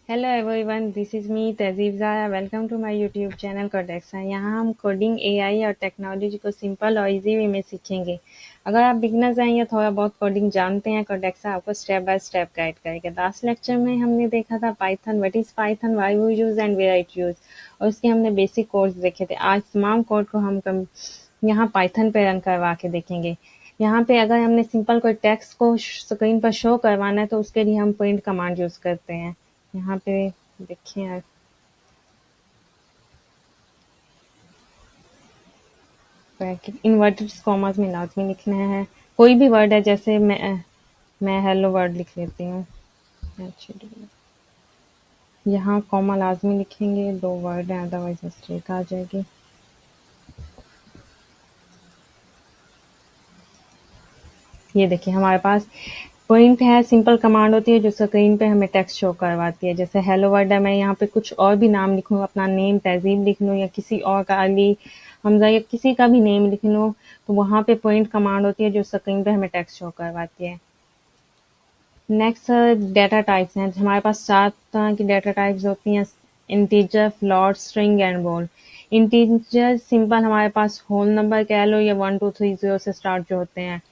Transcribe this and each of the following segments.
Hello everyone, this is me Tehzeeb Zaya. Welcome to my YouTube channel Codexa. यहाँ हम coding, AI और technology को simple और इजी वे में सीखेंगे। अगर आप बिगनर्स हैं या थोड़ा बहुत कोडिंग जानते हैं, कोडेक्सा आपको स्टेप बाय स्टेप गाइड करेगा। लास्ट लेक्चर में हमने देखा था Python, what is Python, why we use and where it use, और उसके हमने बेसिक कोड्स देखे थे। आज तमाम कोड को हम यहाँ पाइथन पे रन करवा के देखेंगे। यहाँ पे अगर हमने सिंपल कोई टेक्स्ट को स्क्रीन पर शो करवाना है तो उसके लिए हम प्रिंट कमांड यूज़ करते हैं। यहाँ पे देखिए आप, ब्रैकेट इन्वर्टेड कॉमास में लाजमी लिखना है। कोई भी वर्ड है, जैसे मैं हेलो वर्ड लिख लेती हूँ। यहाँ कॉमा लाजमी लिखेंगे, दो वर्ड है अदरवाइज मिस्टेक आ जाएगी। ये देखिए हमारे पास प्रिंट है, सिंपल कमांड होती है जो स्क्रीन पे हमें टेक्स्ट शो करवाती है। जैसे हेलो वर्ड है, मैं यहाँ पे कुछ और भी नाम लिखूँ, अपना नेम तहजीब लिख लूँ या किसी और का अली हमजा या किसी का भी नेम लिख लूँ, तो वहाँ पे प्रिंट कमांड होती है जो स्क्रीन पे हमें टेक्स्ट शो करवाती है। नेक्स्ट डेटा टाइप्स हैं। हमारे पास 4 तरह की डेटा टाइप्स होती हैं: इंटीजर, फ्लोट, स्ट्रिंग एंड बोल। इंटीजर सिंपल हमारे पास होल नंबर कह लो या 1 2 3 0 से स्टार्ट जो होते हैं।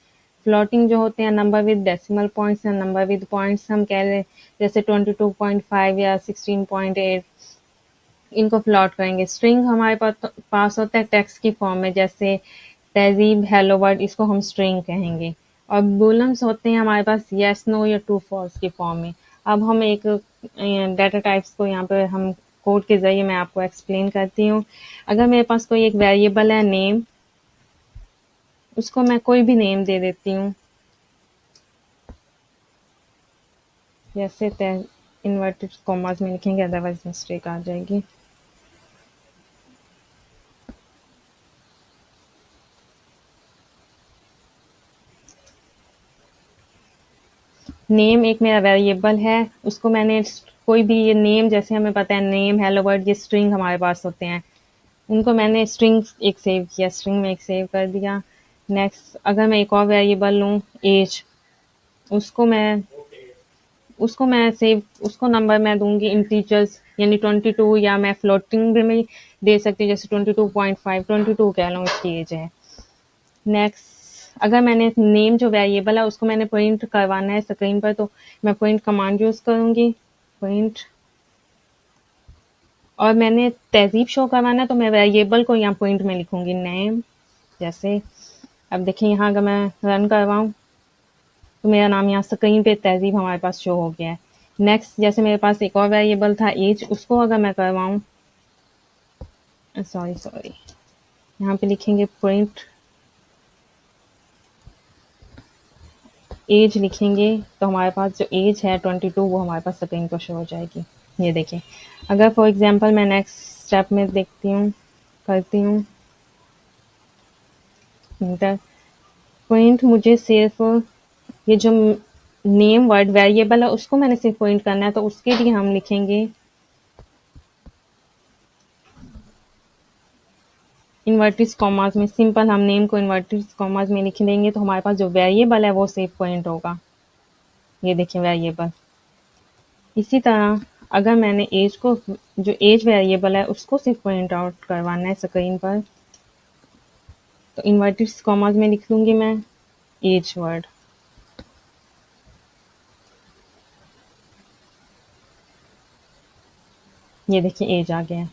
फ्लोटिंग जो होते हैं नंबर विद डेसिमल पॉइंट्स या नंबर विद पॉइंट्स हम कह लें, जैसे 22.5 या 16.8, इनको फ्लॉट करेंगे। स्ट्रिंग हमारे पास होता है टेक्स्ट की फॉर्म में, जैसे तहजीब, हेलो वर्ड, इसको हम स्ट्रिंग कहेंगे। और बूलियंस होते हैं हमारे पास येस नो या ट्रू फॉल्स की फॉर्म में। अब हम एक डाटा टाइप्स को यहाँ पे हम कोड के जरिए मैं आपको एक्सप्लेन करती हूँ। अगर मेरे पास कोई एक वेरिएबल है नेम, उसको मैं कोई भी नेम दे देती हूँ, जैसे इन्वर्टेड कॉमास में लिखेंगे अदरवाइज मिस्टेक आ जाएगी। नेम एक मेरा वेरिएबल है, उसको मैंने कोई भी ये नेम, जैसे हमें पता है नेम, हेलो वर्ड, ये स्ट्रिंग हमारे पास होते हैं, उनको मैंने स्ट्रिंग एक सेव किया, स्ट्रिंग में एक सेव कर दिया। नेक्स्ट अगर मैं एक और वेरिएबल लूँ एज, उसको मैं उसको नंबर मैं दूंगी इंटीजर्स यानी 22, या मैं फ्लोटिंग भी में दे सकती हूँ, जैसे 22.5, 22 कह लो इसकी एज है। नेक्स्ट अगर मैंने नेम जो वेरिएबल है उसको मैंने प्रिंट करवाना है स्क्रीन पर, तो मैं प्रिंट कमांड यूज करूंगी, प्रिंट। और मैंने तहजीब शो करवाना है तो मैं वेरिएबल को यहाँ प्रिंट में लिखूंगी नेम, जैसे। अब देखिए यहाँ अगर मैं रन करवाऊँ तो मेरा नाम यहाँ स्क्रीन पे तहजीब हमारे पास शो हो गया है। नेक्स्ट जैसे मेरे पास एक और वेरिएबल था एज, उसको अगर मैं करवाऊँ, सॉरी सॉरी, यहाँ पे लिखेंगे प्रिंट एज लिखेंगे, तो हमारे पास जो एज है 22 वो हमारे पास स्क्रीन पर शो हो जाएगी। ये देखें। अगर फॉर एग्जांपल मैं नेक्स्ट स्टेप में देखती हूँ, करती हूँ इंटर, प्रिंट मुझे सिर्फ ये जो नेम वर्ड वेरिएबल है उसको मैंने सिर्फ प्रिंट करना है, तो उसके लिए हम लिखेंगे इन्वर्टेड कॉमास में, सिंपल हम नेम को इन्वर्टेड कॉमास में लिख देंगे, तो हमारे पास जो वेरिएबल है वो सिर्फ प्रिंट होगा। ये देखिए वेरिएबल। इसी तरह अगर मैंने एज को, जो एज वेरिएबल है उसको सिर्फ प्रिंट आउट करवाना है स्क्रीन पर, तो इन्वर्टेड कॉमास में लिख लूंगी मैं एज वर्ड। ये देखिए एज आ गया।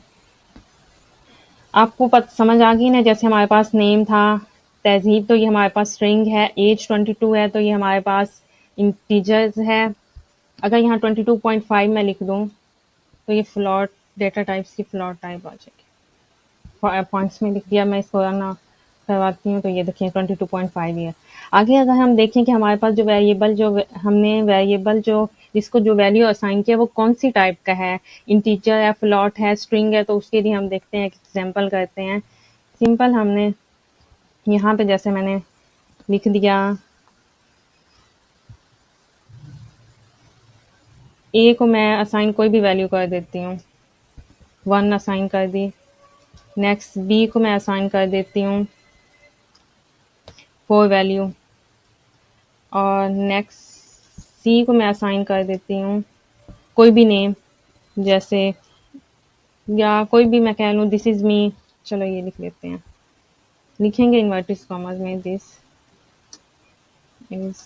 आपको समझ आ गई ना, जैसे हमारे पास नेम था तहजीब, तो ये हमारे पास स्ट्रिंग है, एज 22 है तो ये हमारे पास इंटीजर्स है। अगर यहाँ 22.5 मैं लिख दूँ तो ये फ्लॉट डेटा टाइप्स की फ्लॉट टाइप आ जाएगी। पॉइंट्स में लिख दिया, मैं इसको ना करवाती हूँ, तो ये देखिए 22.5 है। आगे अगर हम देखें कि हमारे पास जो हमने वेरिएबल जो जिसको जो वैल्यू असाइन किया वो कौन सी टाइप का है, इंटीजर है, फ्लॉट है, स्ट्रिंग है, तो उसके लिए हम देखते हैं, एक एग्जाम्पल करते हैं। सिंपल हमने यहाँ पे जैसे मैंने लिख दिया ए को मैं असाइन कोई भी वैल्यू कर देती हूँ, 1 असाइन कर दी। नेक्स्ट बी को मैं असाइन कर देती हूँ 4 वैल्यू, और नेक्स्ट सी को मैं असाइन कर देती हूँ कोई भी नेम, जैसे या कोई भी मैं कह लूँ दिस इज़ मी, चलो ये लिख लेते हैं, लिखेंगे इन्वर्टेड कॉमास में दिस इज़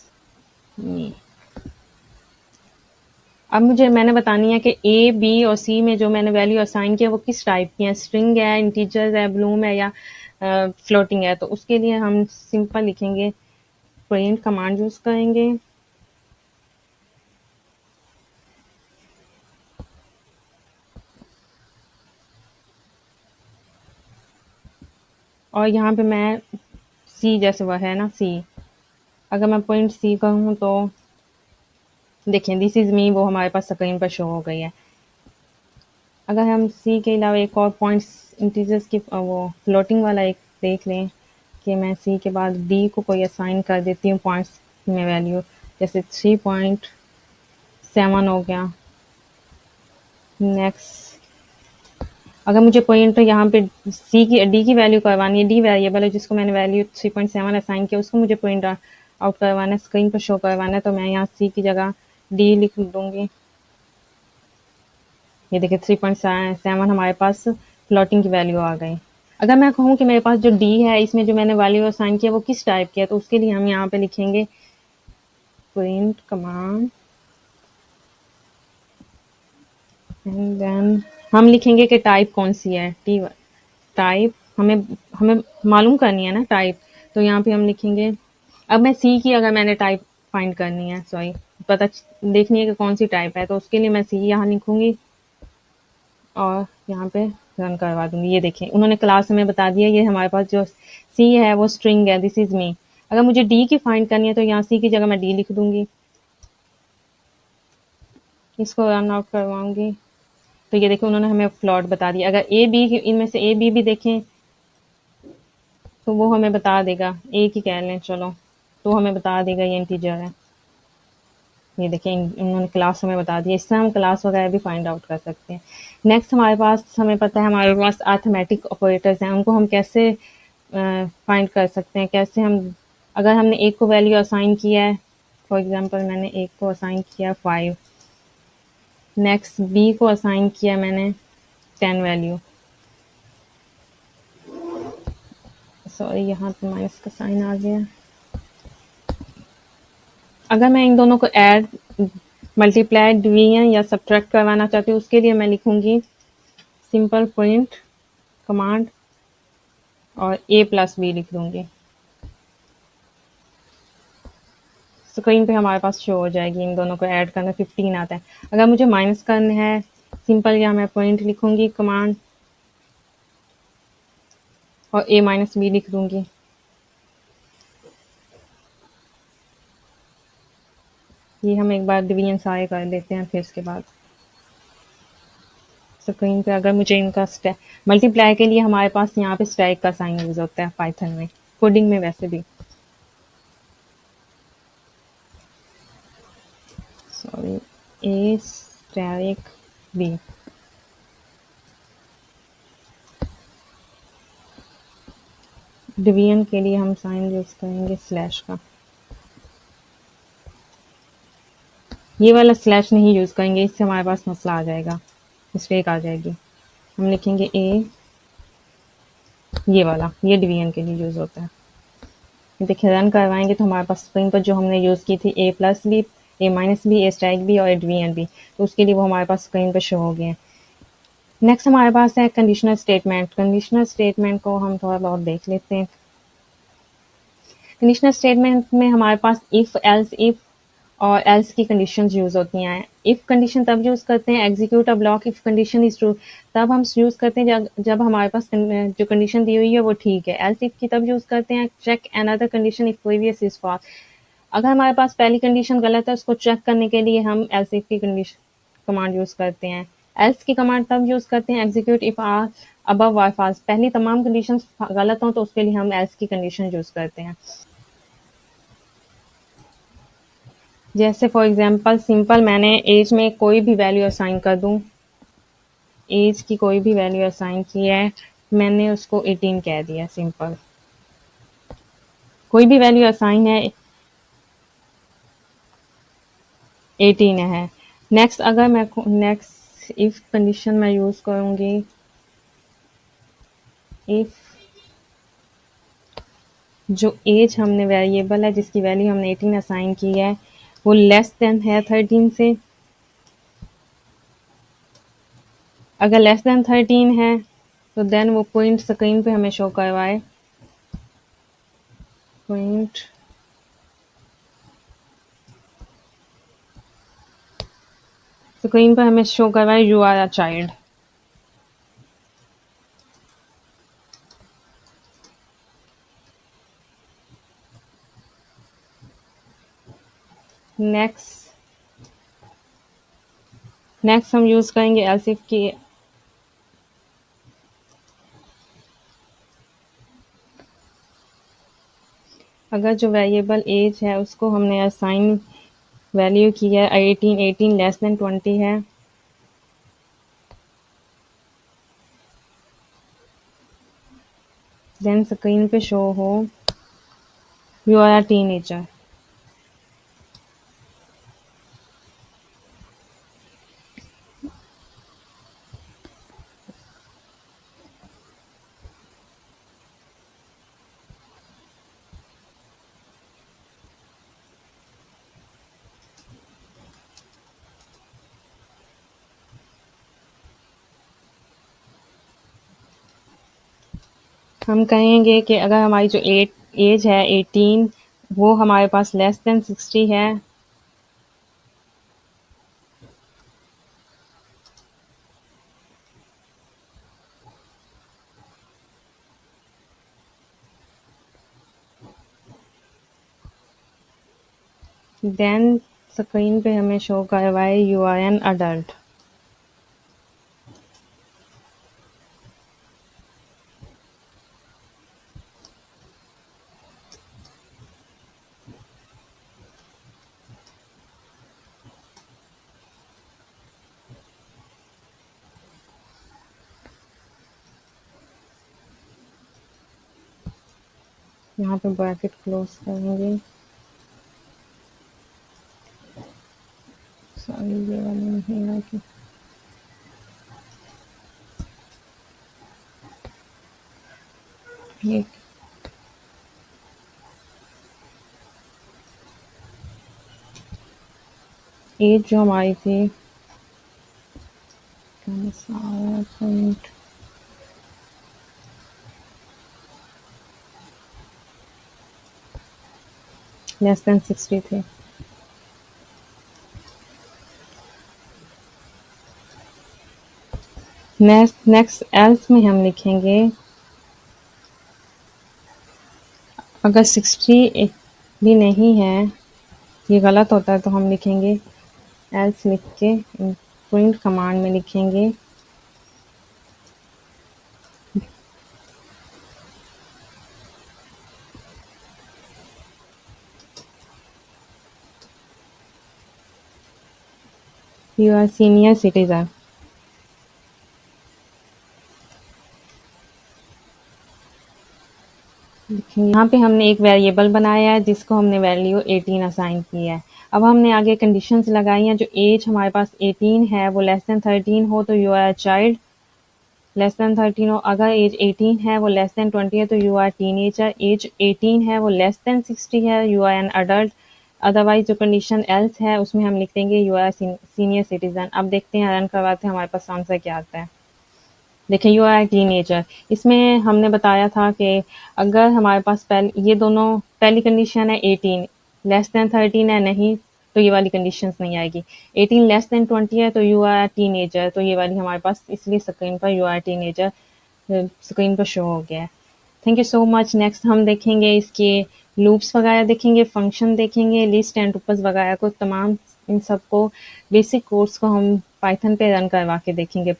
मी। अब मुझे मैंने बतानी है कि ए, बी और सी में जो मैंने वैल्यू असाइन किया वो किस टाइप की है, स्ट्रिंग है, इंटीजर है, ब्लूम है या फ्लोटिंग है। तो उसके लिए हम सिंपल लिखेंगे, प्रिंट कमांड यूज़ करेंगे और यहाँ पे मैं सी जैसे वह है ना सी, अगर मैं पॉइंट सी कहूँ तो देखिए दिस इज़ मी वो हमारे पास स्क्रीन पर शो हो गई है। अगर हम सी के अलावा एक और पॉइंट्स इंटीजर्स की वो फ्लोटिंग वाला एक देख लें कि मैं सी के बाद डी को कोई असाइन कर देती हूँ पॉइंट्स में वैल्यू, जैसे 3.7 हो गया। नेक्स्ट अगर मुझे पॉइंट यहाँ पे सी की डी की वैल्यू करवानी है, डी वेरिएबल है जिसको मैंने वैल्यू 3.7 असाइन किया, उसको मुझे पॉइंट आउट करवाना है, स्क्रीन पर शो करवाना है, तो मैं यहाँ सी की जगह डी लिख दूंगी। ये देखिए 3.7 हमारे पास फ्लोटिंग की वैल्यू आ गई। अगर मैं कहूँ कि मेरे पास जो डी है इसमें जो मैंने वैल्यू असाइन किया वो किस टाइप की है, तो उसके लिए हम यहाँ पे लिखेंगे प्रिंट कमांड एंड देन हम लिखेंगे कि टाइप कौन सी है, टी टाइप हमें हमें मालूम करनी है ना टाइप, तो यहाँ पे हम लिखेंगे, अब मैं सी की अगर मैंने टाइप फाइंड करनी है, सॉरी पता देखनी है कि कौन सी टाइप है, तो उसके लिए मैं सी यहाँ लिखूंगी और यहाँ पे रन करवा दूंगी। ये देखें उन्होंने क्लास हमें बता दिया, ये हमारे पास जो सी है वो स्ट्रिंग है, दिस इज मी। अगर मुझे डी की फाइंड करनी है तो यहाँ सी की जगह मैं डी लिख दूंगी, इसको रन आउट करवाऊंगी, तो ये देखिए उन्होंने हमें फ्लॉट बता दिया। अगर ए बी इनमें से ए बी भी देखें तो वो हमें बता देगा, ए की कह लें चलो, तो हमें बता देगा ये इंटीजर है। ये देखिए इन्होंने क्लास हमें बता दिया, इससे हम क्लास वगैरह भी फाइंड आउट कर सकते हैं। नेक्स्ट हमारे पास हमें पता है हमारे पास अरिथमेटिक ऑपरेटर्स हैं, उनको हम कैसे फाइंड कर सकते हैं, कैसे हम अगर हमने एक को वैल्यू असाइन किया है, फॉर एग्जांपल मैंने एक को असाइन किया 5, नेक्स्ट बी को असाइन किया मैंने 10 वैल्यू, सॉरी यहाँ पे माइनस का साइन आ गया। अगर मैं इन दोनों को ऐड मल्टीप्लाई डिवीजन या सब्ट्रैक्ट करवाना चाहती हूँ, उसके लिए मैं लिखूंगी सिंपल प्रिंट कमांड और ए प्लस बी लिख दूंगी, स्क्रीन पे हमारे पास शो हो जाएगी। इन दोनों को ऐड करना 15 आता है। अगर मुझे माइनस करना है सिंपल यहाँ मैं पॉइंट लिखूंगी कमांड और ए माइनस बी लिख दूंगी। ये हम एक बार डिवीजन सारे कर लेते हैं, फिर इसके बाद स्क्रीन पे अगर मुझे इनका मल्टीप्लाई के लिए हमारे पास यहाँ पे स्टैक का साइन यूज होता है पाइथन में, कोडिंग में वैसे भी, sorry a stack b. Division के लिए हम साइन यूज करेंगे स्लैश का, ये वाला स्लैश नहीं यूज करेंगे, इससे हमारे पास मसला आ जाएगा, मिस्टेक आ जाएगी। हम लिखेंगे ए, ये वाला ये डिवीजन के लिए यूज होता है। देखिए रन करवाएंगे तो हमारे पास स्क्रीन पर जो हमने यूज की थी A plus B, A minus B, A stack B और ए डिवीजन बी, तो उसके लिए वो हमारे पास स्क्रीन पर शो हो गए हैं। नेक्स्ट हमारे पास है कंडीशनल स्टेटमेंट। कंडीशनल स्टेटमेंट को हम थोड़ा बहुत देख लेते हैं। कंडीशनल स्टेटमेंट में हमारे पास इफ और एल्स की कंडीशंस यूज होती हैं। इफ कंडीशन तब यूज करते हैं execute a block if condition is true, तब हम यूज करते हैं जब हमारे पास जो कंडीशन दी हुई है वो ठीक है। एल्स इफ की तब यूज करते हैं check another condition if previous is false, अगर हमारे पास पहली कंडीशन गलत है उसको चेक करने के लिए हम एल्स इफ की कंडीशन कमांड यूज करते हैं। एल्स की कमांड तब यूज करते हैं एग्जीक्यूट इफ आर अबव और फॉल्स, पहली तमाम कंडीशन गलत हों तो उसके लिए हम एल्स की कंडीशन यूज करते हैं। जैसे फॉर एग्जांपल सिंपल मैंने एज में कोई भी वैल्यू असाइन कर दूं, एज की कोई भी वैल्यू असाइन की है, मैंने उसको 18 कह दिया, सिंपल कोई भी वैल्यू असाइन है 18 है। नेक्स्ट अगर मैं नेक्स्ट इफ कंडीशन मैं यूज करूंगी, इफ जो एज हमने वेरिएबल है जिसकी वैल्यू हमने 18 असाइन की है वो लेस देन है 13 से, अगर लेस देन 13 है तो देन वो पॉइंट स्क्रीन पे हमें शो करवाए, पॉइंट स्क्रीन पर हमें शो करवाए you are a child. Next हम यूज करेंगे एल्स इफ की। अगर जो वेरिएबल एज है उसको हमने असाइन वैल्यू की है 18, 18 लेस देन 20 है, देन स्क्रीन पे शो हो यू आर अ टीनेजर। हम कहेंगे कि अगर हमारी जो एज है 18 वो हमारे पास लेस देन 60 है, देन स्क्रीन पे हमें शो करवाए यू आर एन अडल्ट। यहाँ पे ब्रैकेट क्लोज करेंगे, सॉरी ये वाली नहीं लगी, ये एज जो हमारी थी पॉइंट लेस देन 60 थे। नेक्स्ट एल्स में हम लिखेंगे अगर 60 भी नहीं है, ये गलत होता है तो हम लिखेंगे एल्स लिख के प्रिंट कमांड में लिखेंगे यू आर सीनियर सिटीजन। यहाँ पे हमने एक वेरिएबल बनाया है जिसको हमने वैल्यू 18 असाइन की है। अब हमने आगे कंडीशंस लगाई हैं, जो एज हमारे पास 18 है वो लेस देन 13 हो तो you are a child, less than 13 हो, अगर एज 18 है वो लेस देन 20 है तो यू आर टीनेजर, एज 18 है वो लेस देन 60 है you are an adult, otherwise जो कंडीशन एल्स है उसमें हम लिख देंगे यू आर सीनियर सिटीजन। अब देखते हैं रन करवाते हैं हमारे पास आंसर क्या आता है। देखिए यू आर टीनेजर, इसमें हमने बताया था कि अगर हमारे पास ये दोनों पहली कंडीशन है 18 लेस देन 13 है नहीं तो ये वाली कंडीशंस नहीं आएगी, 18 लेस देन 20 है तो यू आर टीनेजर, तो ये वाली हमारे पास इसलिए स्क्रीन पर यू आर टीनेजर स्क्रीन पर शो हो गया है। Thank you so much. Next हम देखेंगे इसके लूप्स वगैरह देखेंगे, फंक्शन देखेंगे, लिस्ट एंड टुपल्स वगैरह को, तमाम इन सबको बेसिक कोर्स को हम पाइथन पे रन करवा के देखेंगे।